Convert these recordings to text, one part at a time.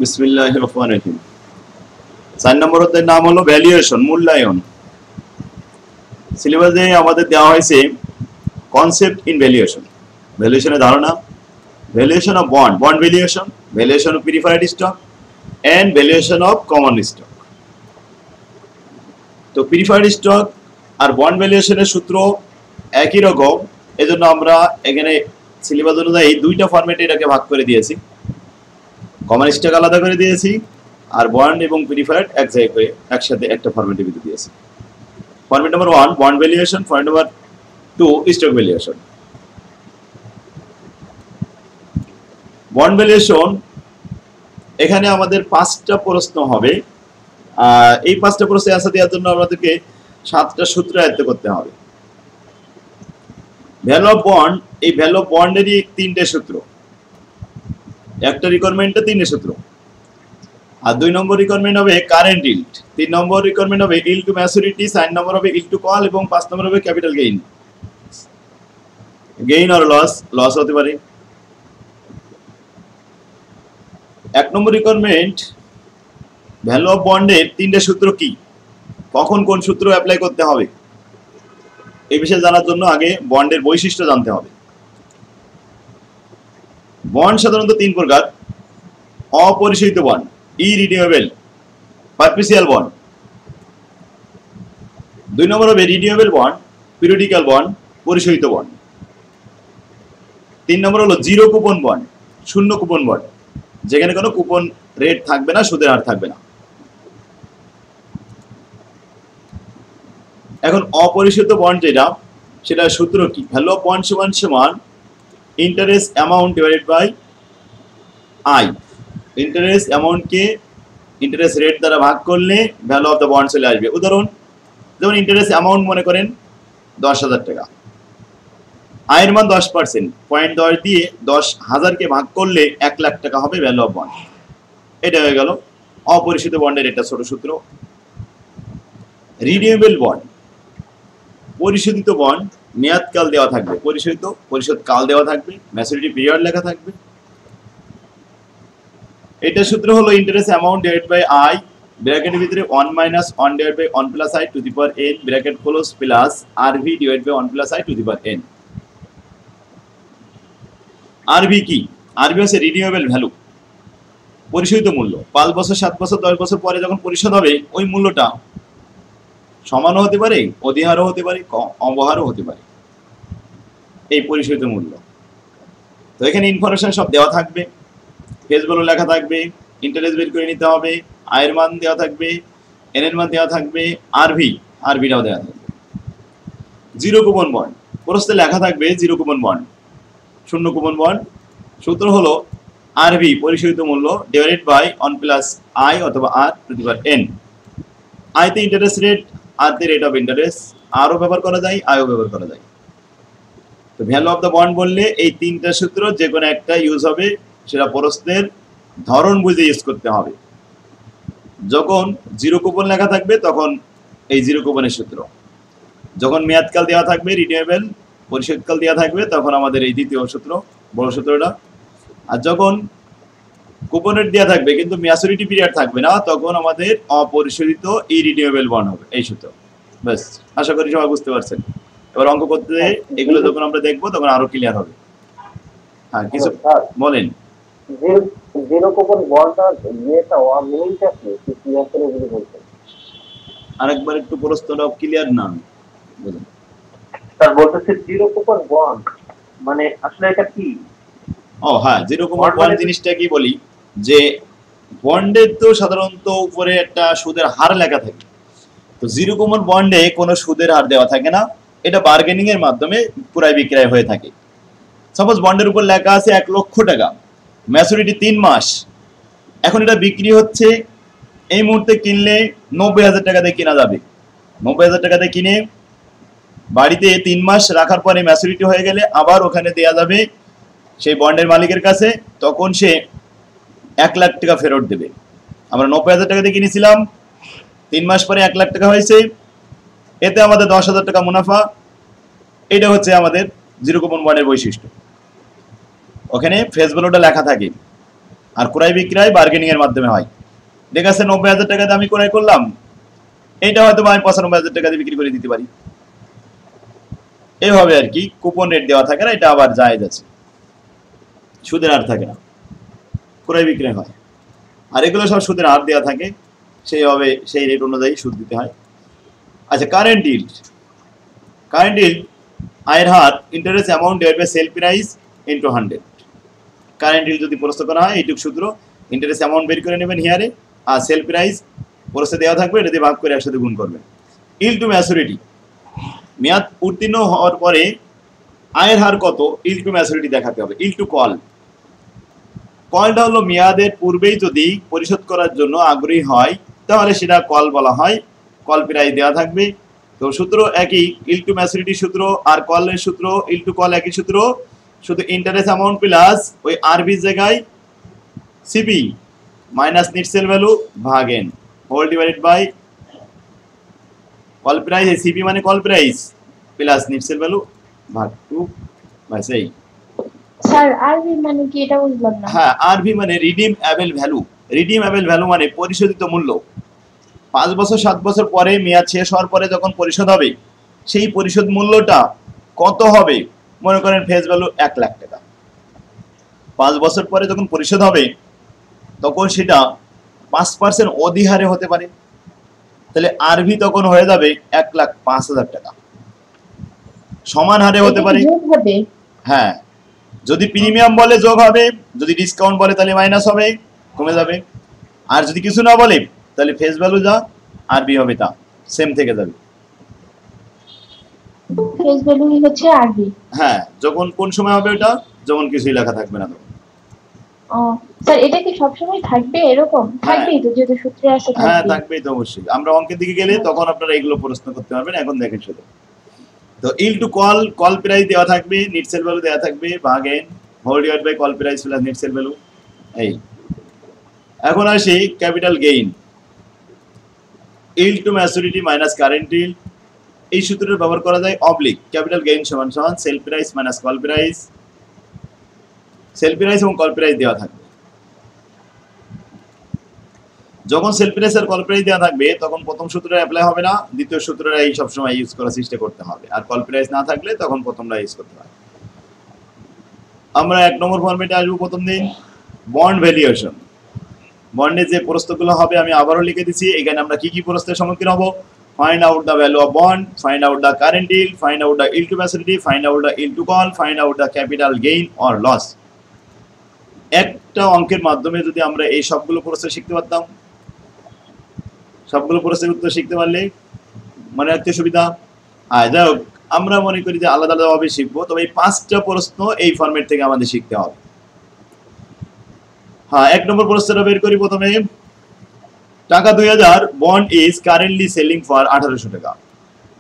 বিসমিল্লাহির রহমানির রহিম। 4 নম্বর অধ্যায়ের নাম হলো ভ্যালুয়েশন, মূল্যায়ন। সিলেবাসে আমাদের দেওয়া হয়েছে কনসেপ্ট ইন ভ্যালুয়েশন, ভ্যালুয়েশনের ধারণা, valuation of bond, bond valuation, valuation of preferred stock and valuation of common stock. তো প্রিফার্ড স্টক আর বন্ড ভ্যালুয়েশনের সূত্র একই রকম, এজন্য আমরা এখানে সিলেবাস অনুযায়ী দুইটা ফরম্যাটে এটাকে ভাগ করে দিয়েছি। কমন স্টক আলাদা করে দিয়েছি আর বন্ড এবং প্রিফার্ড এক জায়গায় করে একসাথে একটা ফরম্যাটে ভিতরে দিয়েছি। Format number 1 bond valuation, format number 2 stock valuation. Bond valuation এখানে আমাদের 5টা প্রশ্ন হবে। এই 5টা প্রশ্নের অ্যান্সার দেওয়ার জন্য আমাদেরকে 7টা সূত্র আয়ত্ত করতে হবে। ভ্যালু অফ বন্ড, এই ভ্যালু অফ বন্ডেরই 3টে সূত্র, একটা রিকোয়ারমেন্টে 3টে সূত্র। আর 2 নম্বর রিকোয়ারমেন্ট হবে কারেন্ট ইল্ড, 3 নম্বর রিকোয়ারমেন্ট হবে ইল্ড টু ম্যাচুরিটি, 4 নম্বর হবে ইল্ড টু কল এবং 5 নম্বর হবে ক্যাপিটাল গেইন। গেইন আর লস, লস হতে পারে। 1 নম্বর রিকোয়ারমেন্ট ভ্যালু অফ বন্ডের 3টে সূত্র কি, কখন কোন সূত্র অ্যাপ্লাই করতে হবে, এই বিষয়ে জানার জন্য আগে বন্ডের বৈশিষ্ট্য জানতে হবে। বন্ড সাধারণত 3 প্রকার: অপরিশোধিত বন্ড, ইরিনিউয়েবল, পারপিচুয়াল বন্ড। 2 নম্বর হবে রিনিউয়েবল বন্ড, পিরিয়ডিক্যাল বন্ড, পরিশোধিত বন্ড। 3 নম্বর হলো জিরো কুপন বন্ড, শূন্য কুপন বন্ড, যেখানে কোনো কুপন রেট থাকবে না, সুদের হার থাকবে না। এখন অপরিশোধিত বন্ড যেটা, সেটা সূত্র কি? ভ্যালু অফ বন্ড সমান সমান interest amount divided by i. Interest অ্যামাউন্টকে ইন্টারেস্ট রেট দ্বারা ভাগ করলে ভ্যালু অফ দ্য বন্ড চলে আসবে। উদাহরণ, যেমন ইন্টারেস্ট অ্যামাউন্ট মনে করেন 10,000 টাকা, আয়ের মান 10%, 0.10 দিয়ে 10,000কে ভাগ করলে 1 লাখ টাকা হবে ভ্যালু অফ বন্ড। এটা হয়ে গেল অপরিশোধিত বন্ডের একটা ছোট সূত্র। রিনিউয়েবল বন্ড, পরিশোধিত বন্ড, মেয়াদকাল দেওয়া থাকবে, পরিশোধ কাল দেওয়া থাকবে, ম্যাচুরিটি পিরিয়ড লেখা থাকবে। এটা সূত্র হলো interest amount divide by i, ব্র্যাকেটের ভিতরে 1 - 1 divide by 1 plus i to the power n, bracket close, plus RV divide by 1 plus i to the power n। RV কি? আরভি হচ্ছে রিনিউয়েবল ভ্যালু, পরিশোধিত মূল্য। 5 বছর, 7 বছর, 10 বছর পরে যখন পরিশোধ হবে, ওই মূল্যটা সমানও হতে পারে, অধিহারও হতে পারে, অবহারও হতে পারে, এই পরিশোধিত মূল্য। তো এখানে ইনফরমেশন সব দেওয়া থাকবে, ফেজগুলো লেখা থাকবে, ইন্টারেস্ট বের করে নিতে হবে, আয়ের মান দেওয়া থাকবে, এন এর মান দেওয়া থাকবে, আরভিটাও দেওয়া থাকবে। জিরো কুপন বন্ড, প্রশ্নে লেখা থাকবে জিরো কুপন বন্ড, শূন্য কুপন বন্ড। সূত্র হলো আরভি, পরিশোধিত মূল্য, ডিভাইডেড বাই 1 প্লাস আই অথবা r to the power n। আইতে ইন্টারেস্ট রেট, আরতে রেট অফ ইন্টারেস্ট, আরও ব্যবহার করা যায়, আইও ব্যবহার করা যায়। তো ভ্যালু অফ দ্য বন্ড বললে এই 3টা সূত্র যে কোনো একটা ইউজ হবে, সেটা প্রশ্নের ধরন বুঝে ইউজ করতে হবে। যখন জিরো কুপন লেখা থাকবে তখন এই জিরো কুপনের সূত্র, যখন মেয়াদকাল দেওয়া থাকবে রিনিউয়েবল, পরিশোধকাল দেওয়া থাকবে, তখন আমাদের এই দ্বিতীয় সূত্র, বড় সূত্রটা। আর যখন কুপন রেট দেওয়া থাকবে কিন্তু ম্যাচুরিটি পিরিয়ড থাকবে না, তখন আমাদের অপরিশোধিত ইরিনিউয়েবল বন্ড হবে, এই সূত্র। ব্যাস, আশা করি সবাই বুঝতে পারছেন। এবার অঙ্ক করতে এগুলো যখন আমরা দেখবো তখন আরো ক্লিয়ার হবে। হ্যাঁ, কিছু বলেন। জিরো কুপন বন্ডটার ইয়েটা মিনিংটা কি ক্লিয়ার করে যদি বলতেন। আরেকবার একটু প্রশ্নটা ক্লিয়ার না বলেন। স্যার বলতেছে জিরো কুপন বন্ড মানে আসলে এটা কি? ও হ্যাঁ, জিরো কুপন বন্ড জিনিসটা কি বলি, যে বন্ডের তো সাধারণত উপরে একটা সুদের হার লেখা থাকে, তো জিরো কুপন বন্ডে কোনো সুদের হার দেওয়া থাকে না, এটা বার্গেনিং এর মাধ্যমে ক্রয় বিক্রয় হয়ে থাকে। সাপোজ বন্ডের উপর লেখা আছে 1 লক্ষ টাকা, ম্যাচুরিটি 3 মাস, এখন এটা বিক্রি হচ্ছে, এই মুহূর্তে কিনলে 90,000 টাকাতে কেনা যাবে। 90,000 টাকাতে কিনে বাড়িতে 3 মাস রাখার পরে ম্যাচুরিটি হয়ে গেলে আবার ওখানে দেওয়া যাবে সেই বন্ডের মালিকের কাছে, তখন সে 1 লাখ টাকা ফেরত দেবে। আমরা 90,000 টাকাতে কিনেছিলাম, 3 মাস পরে 1 লাখ টাকা হয়েছে, এতে আমাদের 10,000 টাকা মুনাফা। এটা হচ্ছে আমাদের জিরো কুপন বন্ডের বৈশিষ্ট্য। ওখানে ফেস ভ্যালুটা লেখা থাকে, আর ক্রয় বিক্রয় বার্গেনিং এর মাধ্যমে হয়। ঠিক আছে, 90,000 টাকা দিয়ে আমি ক্রয় করলাম, এইটা হয়তো আমি 95,000 টাকা দিয়ে বিক্রি করে দিতে পারি। এইভাবে আর কি, কুপন রেট দেওয়া থাকে না, এটা আবার জায়েজ আছে, সুদের হার থাকে না, ক্রয় বিক্রয় হয়। আর এগুলো সব সুদের হার দেওয়া থাকে, সেইভাবে সেই রেট অনুযায়ী সুদ দিতে হয়। আচ্ছা, কারেন্ট ইল্ড। কারেন্ট ইল্ড আয়ের হার interest amount divide by sell price into 100। Current yield যদি প্রস্তুত করা হয়, এইটুকু সূত্র, ইন্টারেস্ট অ্যামাউন্ট বের করে নেবেন হিয়ারে, আর সেল প্রাইস প্রস্তুত দেওয়া থাকবে, এটা দিয়ে ভাগ করে একসাথে গুণ করবেন। ইল্ড টু ম্যাচুরিটি, মেয়াদ উত্তীর্ণ হওয়ার পরে আয়ের হার কত, ইল্ড টু ম্যাচুরিটি দেখাতে হবে। ইল্ড টু কল, কলটা হলো মেয়াদের পূর্বেই যদি পরিশোধ করার জন্য আগ্রহী হয় তাহলে সেটা কল বলা হয়, কল প্রাইস দেওয়া থাকবে। তো সূত্র একই, ইল্ড টু ম্যাচুরিটি সূত্র আর কলের সূত্র, ইল্ড টু কল একই সূত্র, শুধু ইন্টারেস্ট অ্যামাউন্ট প্লাস ওই আরবির জায়গায় CP minus net sell value ভাগ n whole divided by call price, CP মানে call price plus net sell value ভাগ 2 বাই সেই। স্যার আরবি মানে কি এটা বুঝলাম না। হ্যাঁ, আরবি মানে রিডিমেবল ভ্যালু। রিডিমেবল ভ্যালু মানে পরিশোধিত মূল্য। 5 বছর 7 বছর পরে মেয়াদ শেষ হওয়ার পরে যখন পরিশোধ হবে, সেই পরিশোধ মূল্যটা কত হবে? মনে করেন ফেস ভ্যালু 1 লাখ টাকা। 5 বছর পরে যখন পরিশোধ হবে তখন সেটা 5% অধিহারে হতে পারে, তাহলে আরবি তখন হয়ে যাবে 1,05,000 টাকা। সমান হারে হতে পারে। হ্যাঁ, যদি প্রিমিয়াম বলে যোগ হবে, যদি ডিসকাউন্ট বলে তাহলে মাইনাস হবে, কমে যাবে। আর যদি কিছু না বলে তাহলে ফেস ভ্যালু যা আরবি হবে তা সেম থেকে যাবে। ফেস ভ্যালু হচ্ছে আরবি। হ্যাঁ, যখন কোন সময় হবে ওটা, যখন কিছুই লেখা থাকবে না তখন। স্যার এটা কি সব সময় থাকবে এরকম? থাকবেই তো, যেহেতু সূত্রে আছে। হ্যাঁ, থাকবেই তো অবশ্যই। আমরা অঙ্কের দিকে গেলে তখন আপনারা এগুলো প্রশ্ন করতে পারবেন, এখন দেখেন শুধু। তো yield to call, call price দেওয়া থাকবে, নেট সেল ভ্যালু দেওয়া থাকবে, ভাগ n whole divide by call price plus net sell value. এই এখন আসি capital gain. Yield to maturity minus current yield, এই সূত্রটা ব্যবহার করা যায় অবলিক ক্যাপিটাল গেইন সমান সমান sale price minus call price. Sale price এবং কল প্রাইস দেওয়া থাকবে। যখন সেল প্রাইস আর কল প্রাইস দেওয়া থাকবে তখন প্রথম সূত্রটা অ্যাপ্লাই হবে না, দ্বিতীয় সূত্রটা এই সব সময় ইউজ করার চেষ্টা করতে হবে। আর কল প্রাইস না থাকলে তখন প্রথমটা ইউজ করতে হবে। আমরা 1 নম্বর ফরম্যাটে আসবো। প্রথম দিন বন্ড ভ্যালুয়েশন। বন্ডে যে প্রস্তাবগুলো হবে আমি আবারও লিখে দিচ্ছি। এখানে আমরা কি কি প্রস্তাবের সম্মুখীন হব? Find out the value of bond, find out the current yield, find out the yield to maturity, find out the yield to call, find out the capital gain or loss. একটা অঙ্কের মাধ্যমে যদি আমরা এই সবগুলো প্রস্তাব শিখতে পারতাম, সবগুলো প্রশ্নের উত্তর শিখতে পারলে মনে রাখতে সুবিধা। আর যাই হোক, আমরা মনে করি যে আলাদা আলাদাভাবে শিখবো, তবে এই 5টা প্রশ্ন এই ফরম্যাট থেকে আমাদের শিখতে হবে। হ্যাঁ, 1 নম্বর প্রশ্নটা বের করি। প্রথমে টাকা 2000, bond is currently selling for 1800 টাকা।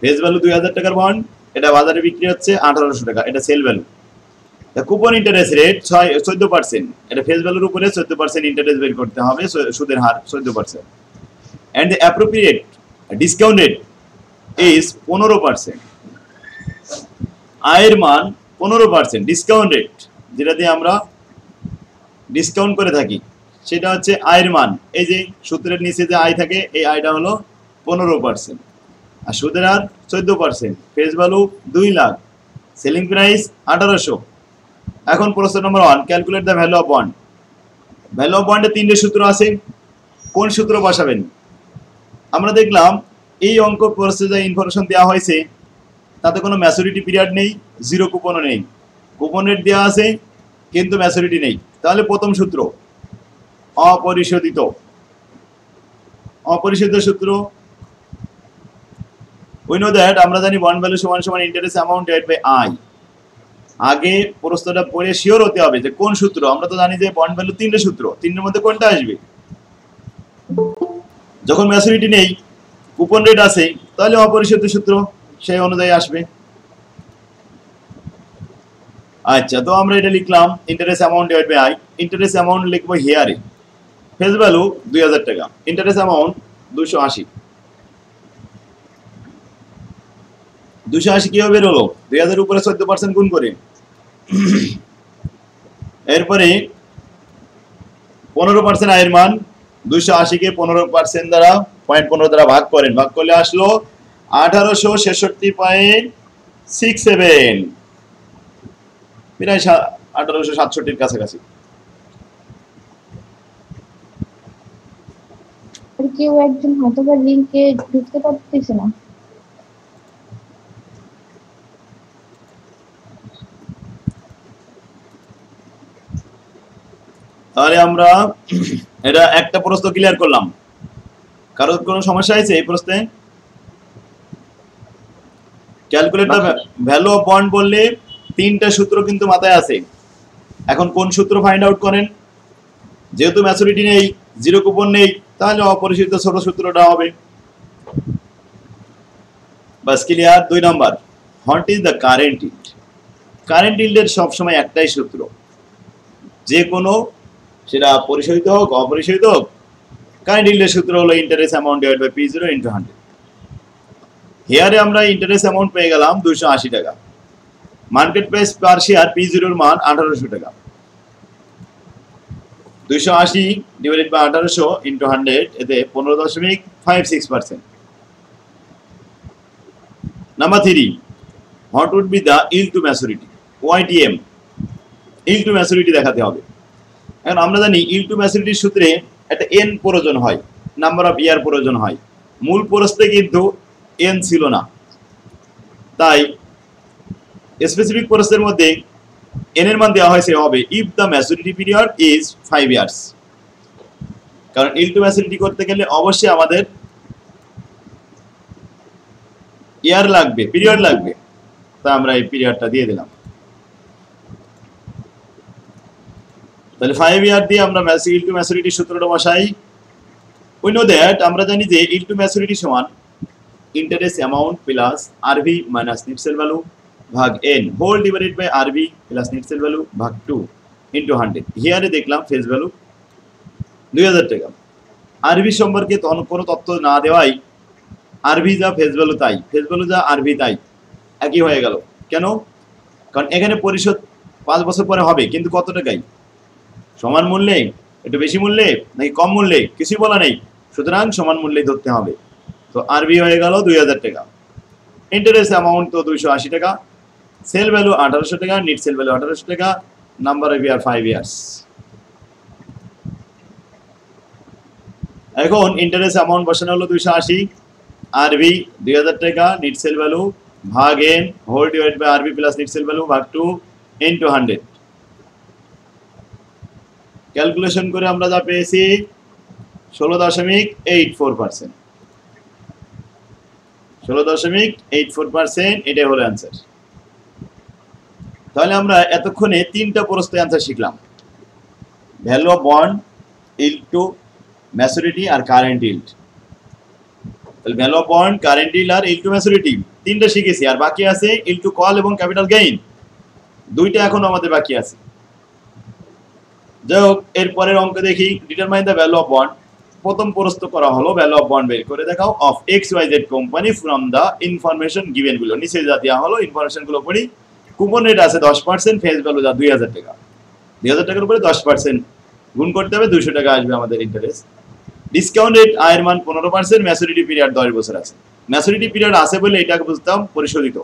ফেস ভ্যালু 2000 টাকার বন্ড, এটা বাজারে বিক্রি হচ্ছে 1800 টাকা, এটা sale value. Coupon interest rate 14%, এটা ফেস ভ্যালুর উপরে 14% ইন্টারেস্ট বের করতে হবে, সুদের হার 14%। and the appropriate discount rate is 15%. আয়ের মান 15%, ডিসকাউন্ট রেট যেটা দিয়ে আমরা ডিসকাউন্ট করে থাকি সেটা হচ্ছে আয়ের মান। এই যে সূত্রের নিচে যে আয় থাকে, এই আয়টা হলো 15%, আর সুদের হার 14%, face value 2 lakh, selling price 1800। এখন প্রশ্ন নম্বর 1, calculate the value of bond. Value of বন্ডে 3টে সূত্র আছে, কোন সূত্র বসাবেন? আমরা দেখলাম এই অঙ্ক প্রশ্নে যে ইনফরমেশন দেওয়া হয়েছে তাতে কোনো ম্যাচুরিটি পিরিয়ড নেই, জিরো কুপনও নেই। কুপন রেট দেওয়া আছে কিন্তু ম্যাচুরিটি নেই। তাহলে প্রথম সূত্র অপরিশোধিত। অপরিশোধিত সূত্র, উই নো দ্যাট, আমরা জানি বন্ড ভ্যালু সমান সমান interest amount divide by i. আগে প্রশ্নটা পড়ে শিওর হতে হবে যে কোন সূত্র। আমরা তো জানি যে বন্ড ভ্যালু 3টে সূত্র, 3এর মধ্যে কোনটা আসবে? যখন ম্যাচুরিটি নেই, কুপন রেট আছে, তাহলে অপরিশোধিত সূত্র সেই অনুযায়ী আসবে। আচ্ছা, তো আমরা এটা লিখলাম interest amount divide by i. Interest amount লিখবো হিয়ারে, ফেস ভ্যালু 2000 টাকা, ইন্টারেস্ট অ্যামাউন্ট 280। 280 কিভাবে বের হলো? 2000 উপরে 14% গুণ করে। এরপরে 15% আয়ের মান 280 কে 15% দ্বারা 0.15 দ্বারা ভাগ করেন, ভাগ করলে আসলো 1866.67, প্রায় 1867 এর কাছাকাছি। আর কেউ একজন হয়তো বা লিংকে ঢুকতে পারতেছে না। তাহলে আমরা এটা একটা প্রশ্ন ক্লিয়ার করলাম। কারোর কোনো সমস্যা আছে এই প্রশ্নে? Calculate the value of bond বললে তিনটা সূত্র কিন্তু মাথায় আছে। এখন কোন সূত্র ফাইন্ড আউট করেন? যেহেতু ম্যাচুরিটি নেই, জিরো কুপন নেই, তাহলে অপরিশোধিত ছোট সূত্রটা হবে। বাস clear. 2 number, what is the current yield? Current ইল্ডের সবসময় একটাই সূত্র, যে কোনো সেটা পরিশোধিত হোক অপরিশোধিত হোক, কারেন্ট ইল্ডের সূত্র হলো interest amount divide by P0 into 100। হিয়ারে আমরা ইন্টারেস্ট অ্যামাউন্ট পেয়ে গেলাম 280 টাকা। Market price per share P0 এর মান 1800 টাকা। 280 ডিভাইডেড বাই 1800 ইনটু 100, এতে 15.56%। Number 3, what would be the yield to maturity? YTM, yield to maturity দেখাতে হবে। এখন আমরা জানি ইল্ড টু ম্যাচুরিটির সূত্রে একটা n প্রয়োজন হয়, নাম্বার অফ ইয়ার প্রয়োজন হয়। মূল প্রশ্নে কিন্তু n ছিল না, তাই স্পেসিফিক প্রশ্নের মধ্যে n এর মান দেওয়া হয়েছে হবে if the maturity period is 5 years. কারণ ইল্ড টু ম্যাচুরিটি করতে গেলে অবশ্যই আমাদের ইয়ার লাগবে, পিরিয়ড লাগবে, তা আমরা এই পিরিয়ডটা দিয়ে দিলাম। তাহলে 5 ইয়ার দিয়ে আমরা ইল্ড টু ম্যাচুরিটি সূত্রটা বসাই। উই নো দ্যাট, আমরা জানি যে ইল্ড টু ম্যাচুরিটি সমান interest amount plus RV minus net sell value ভাগ n whole divided by RV plus net sell value ভাগ 2 ইনটু 100। হিয়ারে দেখলাম ফেস ভ্যালু 2000 টাকা। আরভি সম্পর্কে কোনো তথ্য না দেওয়াই আরভি যা ফেস ভ্যালু তাই, ফেস ভ্যালু যা আরভি তাই একই হয়ে গেল। কেন? কারণ এখানে পরিশোধ 5 বছর পরে হবে, কিন্তু কত টাকায়? সমান মূল্যে, একটু বেশি মূল্যে নাকি কম মূল্যে, কিছুই বলা নেই, সুতরাং সমান মূল্যে ধরতে হবে। তো আরবি হয়ে গেল 2000 টাকা। ইন্টারেস্ট অ্যামাউন্ট তো 280 টাকা, সেল ভ্যালু 1800 টাকা, নেট সেল ভ্যালু 1800 টাকা, নাম্বার অফ ইয়ার 5 ইয়ার্স। এখন ইন্টারেস্ট অ্যামাউন্ট বসানো হলো 280, আরবি 2000 টাকা, নেট সেল ভ্যালু ভাগ n whole divide by RV plus net sell value ভাগ 2 ইনটু 100। ক্যালকুলেশন করে আমরা যা পেয়েছি 16.84%। 16.84%, এটাই হলো অ্যান্সার। তাহলে আমরা এতক্ষণে 3টা প্রশ্ন অ্যান্সার শিখলাম, value of bond, yield to maturity আর কারেন্ট ইল্ড। তাহলে value of bond, current yield আর ইল্ড টু ম্যাচুরিটি 3টা শিখেছি, আর বাকি আছে ইল্ড টু কল এবং ক্যাপিটাল গেইন, 2টা এখনো আমাদের বাকি আছে। যাই হোক, এরপরের অঙ্ক দেখি, determine the value of bond. প্রথম প্রশ্ন করা হলো ভ্যালু অফ বন্ড বের করে দেখাও of XYZ company from the information given গুলো। নিচে যা দেওয়া হলো ইনফরমেশন গুলো পড়ি। কুপন রেট আছে 10%, ফেস ভ্যালু যা 2000 টাকা। 2000 টাকার উপরে 10% গুণ করতে হবে, 200 টাকা আসবে আমাদের ইন্টারেস্ট। ডিসকাউন্ট রেট, আয়ের মান 15%, ম্যাচুরিটি পিরিয়ড 10 বছর আছে। ম্যাচুরিটি পিরিয়ড আছে বলে এটাকে বুঝতাম পরিশোধিত।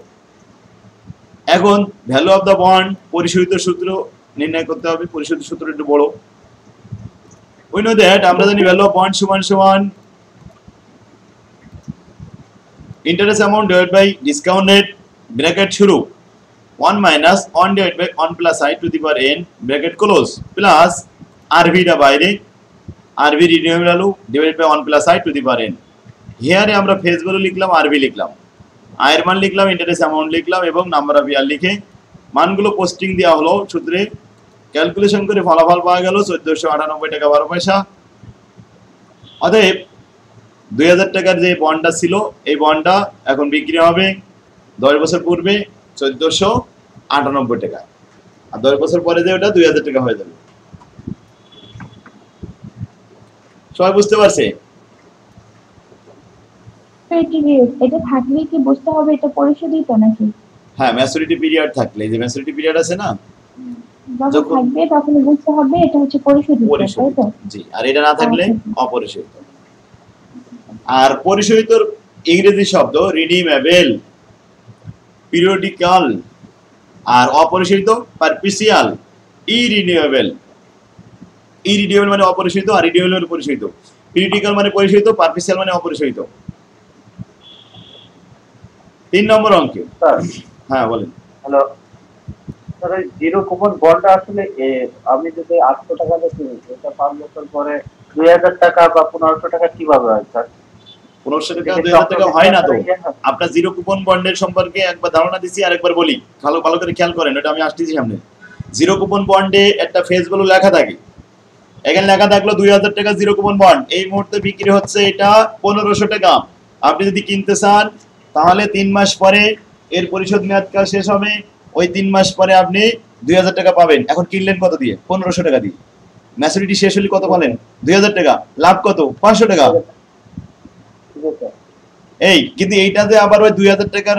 এখন ভ্যালু অফ দ্য বন্ড, পরিশোধিত সূত্র নির্ণয় করতে হবে। পরিশোধিত সূত্র একটু বড়। উই নো দ্যাট, আমরা জানি ভ্যালু অফ বন্ড সমান সমান interest amount divide by discount rate, bracket শুরু 1 minus 1 divide by 1 plus i to the power n, bracket close, plus আরভিটা বাইরে, RV renewable value divide by 1 plus i to the power n। হিয়ারে আমরা face value লিখলাম, RV লিখলাম, আয়ের মান লিখলাম, ইন্টারেস্ট অ্যামাউন্ট লিখলাম এবং নাম্বার অফ ইয়ার লিখে মানগুলো পোস্টিং দেওয়া হলো সূত্রে। ক্যালকুলেশন করে ফলাফল পাওয়া গেল 1498 টাকা 12 পয়সা। অতএব 2000 টাকার যে বন্ডটা ছিল, এই বন্ডটা এখন বিক্রি হবে 10 বছর পূর্বে 1498 টাকা, আর 10 বছর পরে যে ওটা 2000 টাকা হয়ে যাবে। সবাই বুঝতে পারছে? এটা থাকলে কি বুঝতে হবে এটা পরিশোধিত নাকি? হ্যাঁ, ম্যাচুরিটি পিরিয়ড থাকলে, যে ম্যাচুরিটি পিরিয়ড আছে না, যখন যখন থাকবে তখন বুঝতে হবে এটা হচ্ছে পরিশোধিত, তাই পরিশোধিত, তো? জি। আর এটা না থাকলে আচ্ছা। অপরিশোধিত। আর পরিশোধিতর ইংরেজি শব্দ রিডিমেবল, পিরিয়ডিক্যাল, আর অপরিশোধিত পারপিসিয়াল, ইরিনিউয়েবল। ইরিনিউয়েবল মানে অপরিশোধিত, আর রিনিউয়েবল মানে পরিশোধিত। পিরিয়ডিক্যাল মানে পরিশোধিত, পারপিসিয়াল মানে অপরিশোধিত। 3 নম্বর অঙ্কে, স্যার হ্যাঁ বলেন। হ্যালো স্যার, ওই জিরো কুপন বন্ডটা আসলে আমি যদি 800 টাকা দিয়ে কিনি, এটা 5 বছর পরে 2000 টাকা বা 1500 টাকা কিভাবে হয় স্যার? 1500 টাকা এটা কি 2000 টাকা হয় না তো। চক্রবৃদ্ধি আকারে আপনার জিরো কুপন বন্ডের সম্পর্কে একবার ধারণা দিচ্ছি, আরেকবার বলি, ভালো ভালো করে খেয়াল করেন, এটা আমি আসতেছি সামনে। জিরো কুপন বন্ডে একটা ফেস ভ্যালু লেখা থাকে। এখানে লেখা থাকলো 2000 টাকা জিরো কুপন বন্ড, এই মুহূর্তে বিক্রি হচ্ছে এটা 1500 টাকা। আপনি যদি কিনতে চান তাহলে 3 মাস পরে এর পরিশোধ মেয়াদকাল শেষ হবে, ওই 3 মাস পরে আপনি 2000 টাকা পাবেন। এখন কিনলেন কত দিয়ে? 1500 টাকা দিয়ে। ম্যাচুরিটি শেষ হলে কত পালেন? 2000 টাকা। লাভ কত? 500 টাকা। ঠিক আছে। এই কিন্তু এইটাতে আবার ওই 2000 টাকার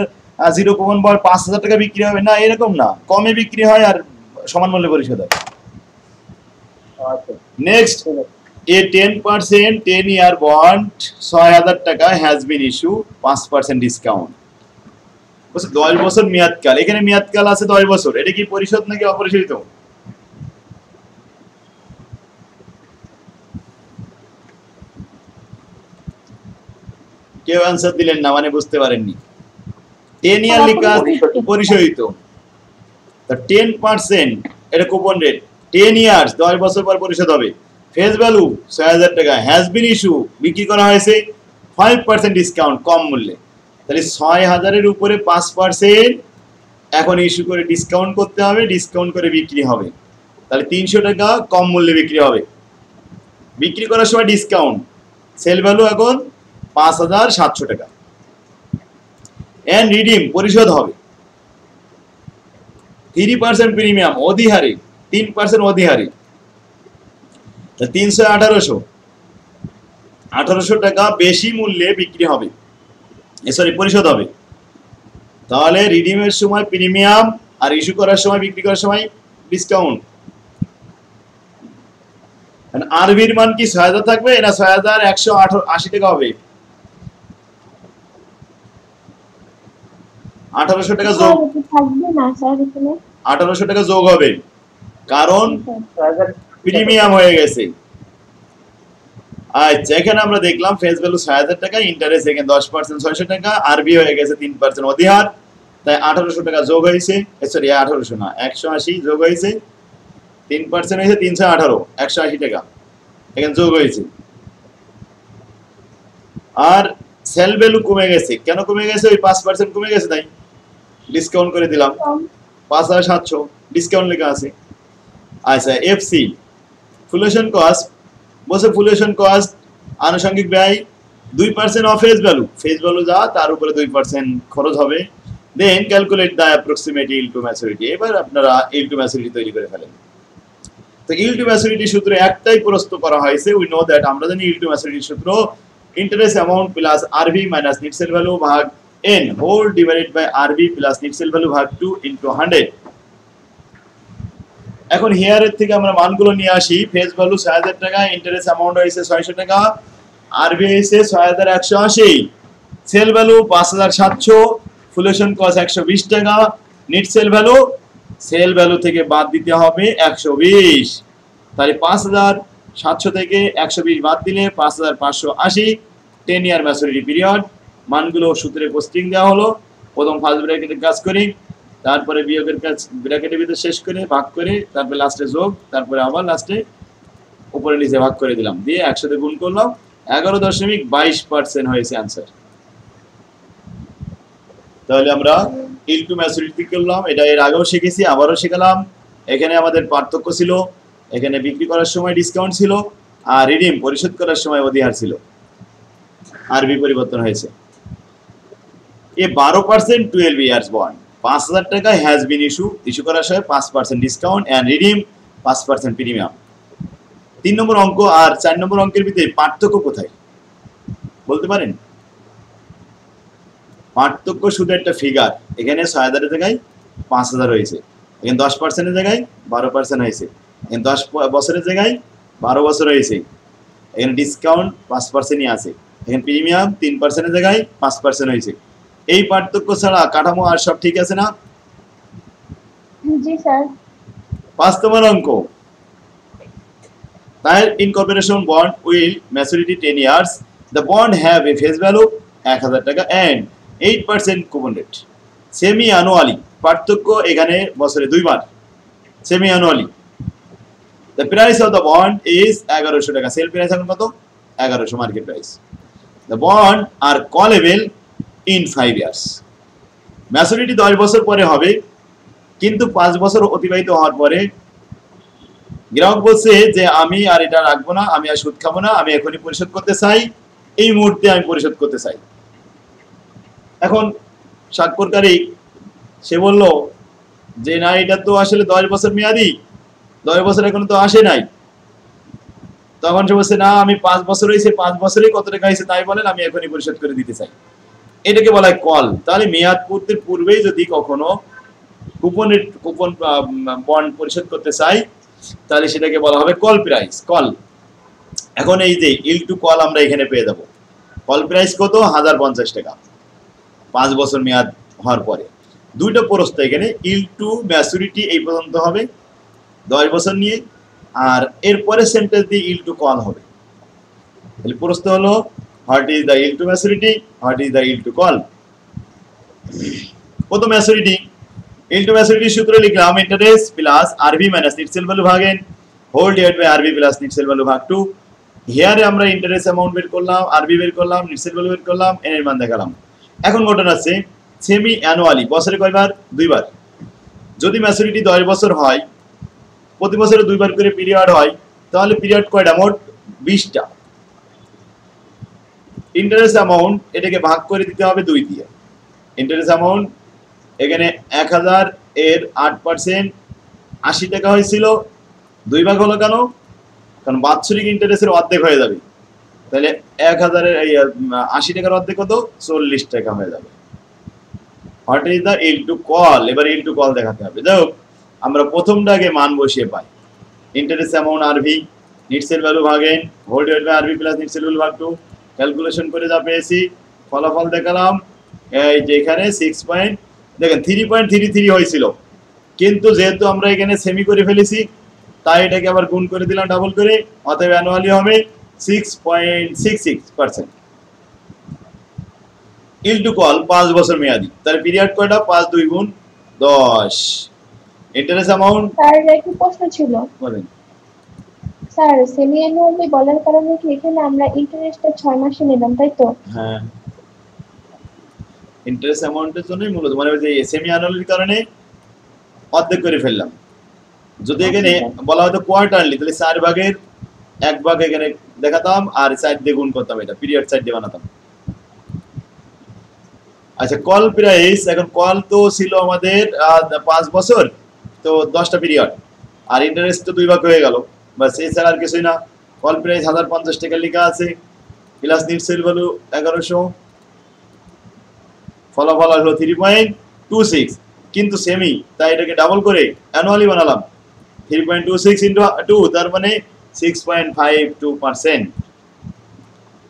জিরো কুপন বন্ড 5000 টাকা বিক্রি হবে না, এরকম না, কমে বিক্রি হয় আর সমান মূল্যে পরিশোধ হয়। আচ্ছা নেক্সট, ঠিক আছে। a 10% 10-year bond 6000 টাকা has been issue 5% ডিসকাউন্ট। বলছে 10 বছর মেয়াদকাল, এখানে মেয়াদকাল আছে 10 বছর, এটা কি পরিশোধ নাকি অপরিশোধিত? কেউ অ্যান্সার দিলেন না, মানে বুঝতে পারেননি। 10 ইয়ার লেখা পরিশোধিত, তা 10% এটা কুপন রেট, 10 ইয়ার্স 10 বছর পর পরিশোধ হবে। ফেস ভ্যালু 6000 টাকা, হ্যাজ বিন ইস্যু বিক্রি করা হয়েছে 5% ডিসকাউন্ট, কম মূল্যে। তাহলে 6000 এর উপরে 5% এখন ইস্যু করে ডিসকাউন্ট করতে হবে, ডিসকাউন্ট করে বিক্রি হবে। তাহলে 300 টাকা কম মূল্যে বিক্রি হবে। বিক্রি করার সময় ডিসকাউন্ট, সেল ভ্যালু এখন 5700 টাকা। এন্ড রিডিম পরিশোধ হবে 3% প্রিমিয়াম অধিহারে, 3% অধিহারে। 1800 টাকা বেশি মূল্যে বিক্রি হবে, সরি পরিশোধ হবে। তাহলে রিডিমের সময় প্রিমিয়াম, আর ইস্যু করার সময়, বিক্রি করার সময় ডিসকাউন্ট। আরবির মান কি 6000 থাকবে না 6180 টাকা হবে? 1800 টাকা যোগ, থাকবে না স্যার এখানে। 1800 টাকা যোগ হবে, কারণ স্যার, প্রিমিয়াম হয়ে গেছে। আচ্ছা, এখানে আমরা দেখলাম ফেস ভ্যালু 6000 টাকা, ইন্টারেস্ট এখানে 10% 600 টাকা, আরবি হয়ে গেছে 3% অধিহার, তাই 1800 টাকা যোগ হয়েছে, সরি 1800 না 180 যোগ হয়েছে, 3% হয়েছে 318, 180 টাকা এখানে যোগ হয়েছে। আর সেল ভ্যালু কমে গেছে, কেন কমে গেছে? ওই 5% কমে গেছে, তাই ডিসকাউন্ট করে দিলাম, 5700 ডিসকাউন্ট লেখা আছে। আচ্ছা, এফসি ফুলেশন কস্ট, বসে ফুলেশন কস্ট আনুষঙ্গিক ব্যয় 2% of face value, face value যা তার উপরে 2% খরচ হবে। Then calculate the approximate yield to maturity, এবার আপনারা ইল্ড টু ম্যাচুরিটি তৈরি করে ফেলেন। তো ইল্ড টু ম্যাচুরিটি সূত্র একটাই প্রস্তুত করা হয়েছে, উই নো দ্যাট, আমরা জানি ইল্ড টু ম্যাচুরিটি সূত্র interest amount plus RV minus net sell value ভাগ n whole divided by RV plus net sell value ভাগ 2 ইনটু 100। এখন হিয়ারের থেকে আমরা মানগুলো নিয়ে আসি। ফেস ভ্যালু 6000 টাকা, ইন্টারেস্ট অ্যামাউন্ট হয়েছে 600 টাকা, আরবি হয়েছে 6180, সেল ভ্যালু 5700, ফুলেশন কস্ট 120 টাকা, নেট সেল ভ্যালু থেকে বাদ দিতে হবে 120। তাহলে 5700 থেকে 120 বাদ দিলে 5580, 10 ইয়ার ম্যাচুরিটি পিরিয়ড। মানগুলো সূত্রে পোস্টিং দেওয়া হলো, প্রথম ফার্স্ট ব্র্যাকেটের কাজ করি, তারপরে বিয়োগের কাজ ব্র্যাকেটের ভিতরে শেষ করে ভাগ করে, তারপরে লাস্টে যোগ, তারপরে আবার লাস্টে উপরে নিচে ভাগ করে দিলাম, দিয়ে একসাথে গুণ করলাম, 11.22% হয়েছে অ্যান্সার। তাহলে আমরা ইল্ড টু ম্যাচুরিটি করলাম, এটা এর আগেও শিখেছি, আবারও শিখালাম। এখানে আমাদের পার্থক্য ছিল, এখানে বিক্রি করার সময় ডিসকাউন্ট ছিল, আর রিডিম পরিশোধ করার সময় অধিহার ছিল, আরবি পরিবর্তন হয়েছে। এ 12% 12 ইয়ার্স বন্ড 5000 টাকা হ্যাজ বিন ইস্যু করার সময় 5% ডিসকাউন্ট এন্ড রিডিম 5% প্রিমিয়াম। 3 নম্বর অঙ্ক আর 4 নম্বর অঙ্কের ভিতরে পার্থক্য কোথায় বলতে পারেন? পার্থক্য শুধু একটা ফিগার, এখানে 6000 এর জায়গায় 5000 হয়েছে, এখানে 10% জায়গায় 12% হয়েছে, এখানে 10 বছরের জায়গায় 12 বছর হয়েছে, এখানে ডিসকাউন্ট 5%ই আছে, এখানে প্রিমিয়াম 3% জায়গায় 5% হয়েছে। এই পার্থক্য ছাড়া কাঠামো আর সব ঠিক আছে না? জি স্যার। 5 নম্বর অঙ্ক, তাই incorporation bond will maturity 10 years, the bond have a face value 1000 টাকা and 8% coupon rate. Semi annually, পার্থক্য এখানে বছরে দুইবার, semi annually. The price of the bond is 1100 টাকা, সেল প্রাইস এখন কত? 1100 market price. The bond are callable in 5 years, maturity 10 বছর পরে হবে, কিন্তু 5 বছর অতিবাহিত হওয়ার পরে গ্রাহক বলছে যে আমি আর এটা রাখবো না, আমি আর সুদ খাবো না, আমি এখনই পরিশোধ করতে চাই, এই মুহূর্তে আমি পরিশোধ করতে চাই। এখন স্বাক্ষরকারী সে বলল যে না, এটা তো আসলে 10 বছর মেয়াদি, 10 বছর এখনো তো আসে নাই। তখন সে বলছে না, আমি 5 বছর হয়েছে, 5 বছরেই কত টাকা হয়েছে তাই বলেন, আমি এখনই পরিশোধ করে দিতে চাই। এটাকে বলা হয় কল। তাহলে মেয়াদ পূর্তির পূর্বেই যদি কখনো কুপন বন্ড পরিশোধ করতে চাই, তাহলে সেটাকে বলা হবে কল প্রাইস, কল। এখন এই যে ইল টু কল আমরা এখানে পেয়ে যাব। কল প্রাইস কত? 1050 টাকা 5 বছর মেয়াদ হওয়ার পরে। দুইটা প্রশ্ন এখানে, ইল টু ম্যাচুরিটি এই পর্যন্ত হবে 10 বছর নিয়ে, আর এরপরে সেন্টেন্স দিয়ে ইল টু কল হবে। তাহলে প্রশ্ন হলো what is the yield to maturity, what is the yield to call. কত ম্যাচুরিটি? ইল টু ম্যাচুরিটি সূত্র লিখলাম interest plus RV minus net sell value ভাগেন whole divide by RV plus net sell value ভাগ 2। হিয়ারে আমরা interest amount বের করলাম, আরবি বের করলাম, নেট সেল ভ্যালু বের করলাম, এন এর মান দেখালাম। এখন ঘটনা আছে সেমি অ্যানুয়ালি, বছরে কয়বার? দুইবার। যদি ম্যাচুরিটি 10 বছর হয়, প্রতি বছরে দুইবার করে পিরিয়ড হয়, তাহলে পিরিয়ড কয়টা? মোট 20টা। ইন্টারেস্ট অ্যামাউন্ট এটাকে ভাগ করে দিতে হবে 2 দিয়ে। ইন্টারেস্ট অ্যামাউন্ট এখানে 1000 এর 8% 80 টাকা হয়েছিল, 2 ভাগ হলো কেন? কারণ বাৎসরিক ইন্টারেস্টের অর্ধেক হয়ে যাবে। তাহলে 1000 এর 80 টাকার অর্ধেক কত? 40 টাকা হয়ে যাবে। What is the yield to call? এবার ইল টু কল দেখাতে হবে। দেখো আমরা প্রথমটাকে মান বসিয়ে পাই, interest amount RV, net sell value ভাগেন whole divide by RV plus net sell value ভাগ 2। ক্যালকুলেশন করে যা পেয়েছি ফলাফল দেখালাম। এই যে এখানে 3.33 হয়েছিল, কিন্তু যেহেতু আমরা এখানে সেমি করে ফেলেছি তাই এটাকে আবার গুণ করে দিলাম ডাবল করে, অতএব অ্যানুয়ালি হবে 6.66%। ইল টু কল 5 বছর মেয়াদি, তার পিরিয়ড কয়টা? 5 2 গুণ 10। ইন্টারেস্ট অ্যামাউন্ট স্যার একটি প্রশ্ন ছিল। বলেন। স্যার সেমি অ্যানুয়ালি বলার কারণে কি এখানে আমরা ইন্টারেস্টটা 6 মাসে নিলাম, তাই তো? হ্যাঁ, ইন্টারেস্ট অ্যামাউন্টের জন্যই মূলত, মানে ওই যে সেমি অ্যানুয়ালির কারণে অর্ধেক করে ফেললাম। যদি এখানে বলা হতো কোয়ার্টারলি, তাহলে 4 ভাগের 1 ভাগ এখানে দেখাতাম আর 4 দিয়ে গুণ করতাম, এটা পিরিয়ড 4 দিয়ে বানাতাম। আচ্ছা, কল প্রাইস, এখন কল তো ছিল আমাদের 5 বছর, তো 10টা পিরিয়ড, আর ইন্টারেস্ট তো 2 ভাগ হয়ে গেল, বাস এছাড়া আর কিছুই না। কল প্রাইস 1050 টাকা লেখা আছে, প্লাস নেট সেল ভ্যালু 1100, ফলাফল হলো 3.26, কিন্তু সেমি তাই এটাকে ডাবল করে অ্যানুয়ালি বানালাম। 3.26 ইন্টু 2 তার মানে 6.52%।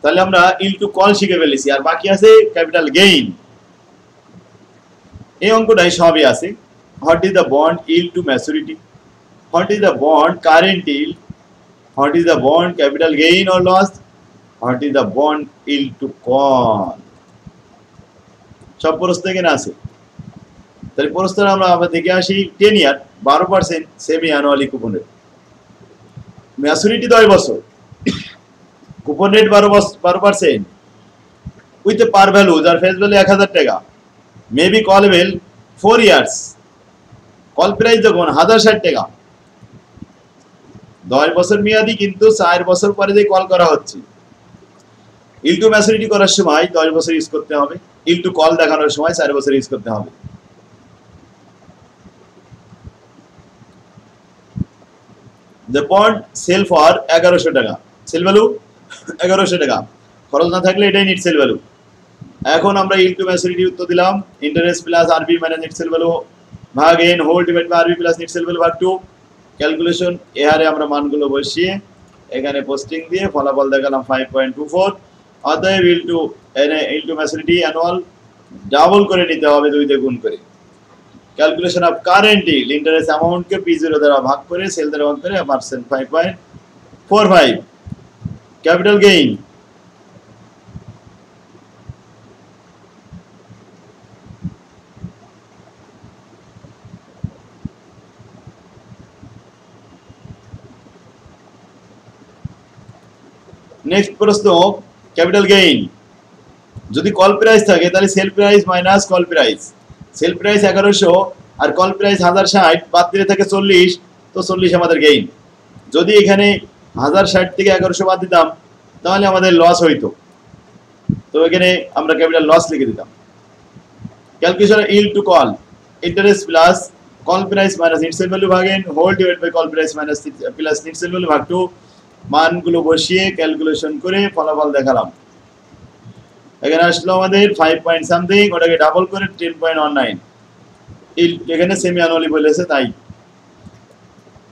তাহলে আমরা ইল টু কল শিখে ফেলেছি, আর বাকি আছে ক্যাপিটাল গেইন। এই অঙ্কটাই সবই আছে। What is the bond yield to maturity, what is the bond current yield, what is the bond capital gain or loss, what is the bond yield to call. সব প্রশ্ন এখানে আছে। তাহলে প্রশ্ন আমরা আবার দেখে আসি 10 ইয়ার 12% semi annually coupon rate, maturity 10 বছর, coupon rate 12% with par value, যার ফেস ভ্যালু 1000 টাকা, মেবি কলেবল 4 ইয়ার্স, কল প্রাইস যখন 1060 টাকা, 10 বছর মেয়াদি, কিন্তু 4 বছর পরে যে কল করা হচ্ছে। ইল টু ম্যাচুরিটি করার সময় 10 বছর ইউজ করতে হবে, ইল টু কল দেখানোর সময় 4 বছর ইউজ করতে হবে। The bond sell for 1100 টাকা, সেল ভ্যালু 1100 টাকা, খরচ না থাকলে এটাই নেট সেল ভ্যালু। এখন আমরা ইল টু ম্যাচুরিটি উত্তর দিলাম, interest plus RV minus net sell value ভাগ n whole divide by RV plus net sell value ভাগ 2 ক্যালকুলেশন এহারে আমরা মানগুলো বসিয়ে এখানে পোস্টিং দিয়ে ফলাফল দেখালাম 5.24 অতএব ইনটু ম্যাচুরিটি অ্যানুয়াল ডাবল করে নিতে হবে 2 দিয়ে গুণ করে calculation of current yield interest amount কে p0 দ্বারা ভাগ করে সেল দ্বারা ভাগ করে পার্সেন্ট 5.45 ক্যাপিটাল গেইন নেক্সট প্রশ্ন ক্যাপিটাল গেইন যদি কল প্রাইস থাকে তাহলে sale price minus call price sale price 1100 আর কল প্রাইস 1060 বাদ দিলে থাকে 40 তো 40 আমাদের গেইন যদি এখানে 1060 থেকে 1100 বাদ দিতাম তাহলে আমাদের লস হইতো তো এখানে আমরা ক্যাপিটাল লস লিখে দিতাম calculation yield to call interest plus call price minus net sell value ভাগ n whole divide by call price minus plus net sell value ভাগ 2 মানগুলো বসিয়ে ক্যালকুলেশন করে ফলাফল দেখালাম এখানে আসলো আমাদের 5 পয়েন্ট সামথিং ওটাকে ডাবল করে 10.19 এখানে সেমি অ্যানুয়ালি বলেছে তাই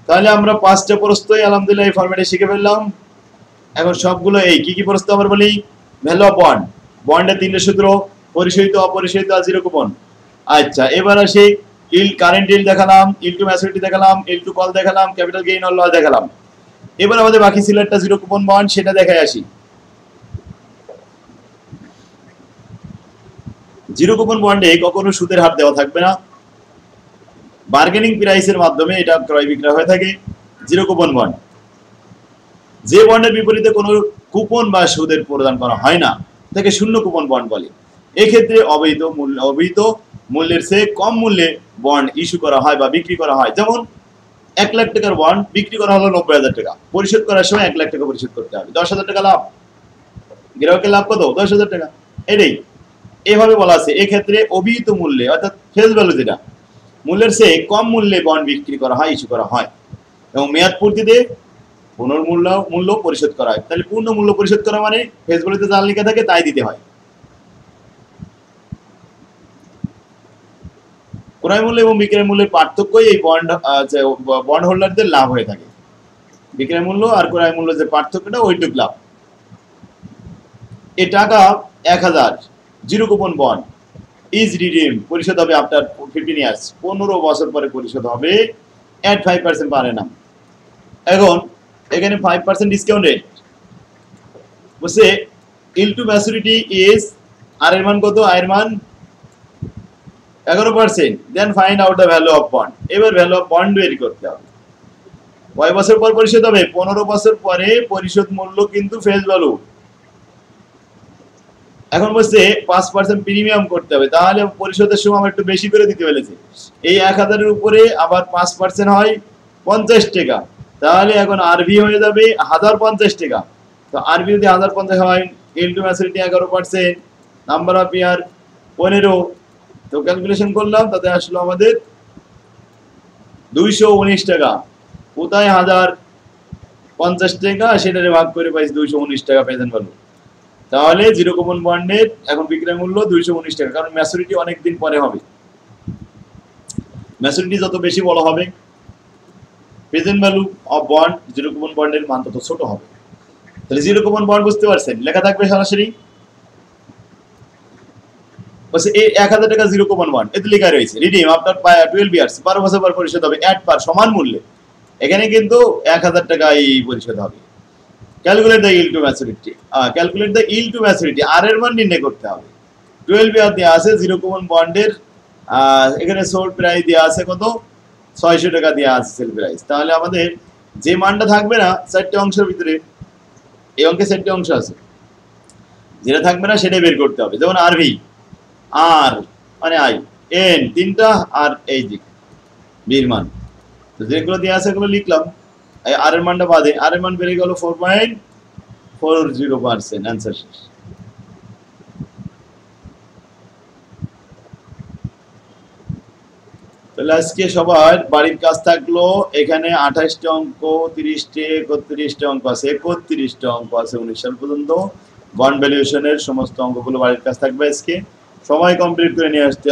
তাহলে আমরা পাঁচটা প্রশ্নই আলহামদুলিল্লাহ এই ফরম্যাটে শিখে ফেললাম এখন সবগুলো এই কি প্রশ্ন আমরা বলি ভ্যালু অফ বন্ড বন্ডের তিনটে সূত্র পরিশোধিত অপরিশোধিত আর জিরো কুপন আচ্ছা এবার আসি ইল্ড কারেন্ট ইল্ড দেখালাম ইল্ড টু ম্যাচুরিটি দেখালাম ইল্ড টু কল দেখালাম ক্যাপিটাল গেইন অর লস দেখালাম এবার আমাদের বাকি ছিল একটা জিরো কুপন বন্ড সেটা দেখাই আসি জিরো কুপন বন্ডে কখনো সুদের হার দেওয়া থাকবে না বার্গেনিং প্রাইসের মাধ্যমে এটা ক্রয় বিক্রয় হয়ে থাকে জিরো কুপন বন্ড যে বন্ডের বিপরীতে কোনো কুপন বা সুদের প্রদান করা হয় না তাকে শূন্য কুপন বন্ড বলে এই ক্ষেত্রে অবৈধ মূল্যের চেয়ে কম মূল্যে বন্ড ইস্যু করা হয় বা বিক্রি করা হয় যেমন 1 লাখ টাকার বন্ড বিক্রি করা হলো 90,000 টাকা পরিশোধ করার সময় 1 লাখ টাকা পরিশোধ করতে হবে 10,000 টাকা লাভ গ্রাহকের লাভ কত 10,000 টাকা এটাই এভাবে বলা আছে এই ক্ষেত্রে অভিহিত মূল্যে অর্থাৎ ফেস ভ্যালু যেটা মূল্যের চেয়ে কম মূল্যে বন্ড বিক্রি করা হয় ইস্যু করা হয় এবং মেয়াদ পূর্তিতে পুনর্মূল্য পরিশোধ করা হয় তাহলে পূর্ণ মূল্য পরিশোধ করা মানে ফেস ভ্যালুতে যা লেখা থাকে তাই দিতে হয় ক্রয় মূল্য এবং বিক্রয় মূল্যের পার্থক্যই এই বন্ড হোল্ডারদের লাভ হয়ে থাকে বিক্রয় মূল্য আর ক্রয় মূল্য যে পার্থক্যটা ওইটুক লাভ এই টাকা 1000 zero coupon bond is redeem পরিশোধ হবে আফটার 15 ইয়ার্স 15 বছর পরে পরিশোধ হবে এট 5% পার annum এখন এখানে 5% ডিসকাউন্ট রেট বসে ইল টু ম্যাচুরিটি ইজ আর এর মান কত আয়ের মান 11% then find out the value of bond এবার ভ্যালু অফ বন্ড বের করতে হবে কয় বছর পর পরিশোধ হবে 15 বছর পরে পরিশোধ মূল্য কিন্তু ফেস ভ্যালু এখন বলছে 5% প্রিমিয়াম করতে হবে তাহলে পরিশোধের সময় আমরা একটু বেশি করে দিতে বলেছে এই 1000 এর উপরে আবার 5% হয় 50 টাকা তাহলে এখন আরবি হয়ে যাবে 1050 টাকা তো আরবি যদি 1050 হয় ইনটু ম্যাচুরিটি 11% নাম্বার অফ ইয়ার 15 তো ক্যালকুলেশন করলাম তাতে আসলো আমাদের 219 টাকা কোথায় 1050 টাকা সেটারে ভাগ করে পাইছি 219 টাকা প্রেজেন্ট ভ্যালু তাহলে জিরো কুপন বন্ডের এখন বিক্রয় মূল্য 219 টাকা কারণ ম্যাচুরিটি অনেক দিন পরে হবে ম্যাচুরিটি যত বেশি বড় হবে present value of bond zero coupon বন্ডের মান তত ছোট হবে তাহলে জিরো কুপন বন্ড বুঝতে পারছেন লেখা থাকবে সরাসরি বসে এই 1000 টাকা জিরো কুপন বন্ড এতে লেখা রয়েছে রিডিম আফটার 12 ইয়ার্স 12 বছর পর পরিশোধ হবে এট পার সমান মূল্যে এখানে কিন্তু 1000 টাকাই পরিশোধ হবে calculate the yield to maturity calculate the yield to maturity আর এর মান নির্ণয় করতে হবে 12 ইয়ার দেয়া আছে জিরো কুপন বন্ডের এখানে সোল্ড প্রাইস দেয়া আছে কত 600 টাকা দেয়া আছে সেল প্রাইস তাহলে আমাদের যে মানটা থাকবে না চারটি অংশের ভিতরে এই অঙ্কে চারটি অংশ আছে যেটা থাকবে না সেটা বের করতে হবে যেমন আরভি আর মানে আই এন তিনটা আর এই যে বির মান তো যেগুলো দেয়া আছে এগুলো লিখলাম আর এর মানটা বাদে আর এর মান বেড়ে গেল 4.40% आंसर শেষ তাহলে আজকে সবার বাড়ির কাজ থাকলো এখানে 28 টা অঙ্ক 30 টা 31 টা অঙ্ক আছে 31 টা অঙ্ক আছে 19 সাল পর্যন্ত বন্ড ভ্যালুয়েশনের সমস্ত অঙ্কগুলো বাড়ির কাজ থাকবে আজকে সময় কমপ্লিট করে নিয়ে আসতে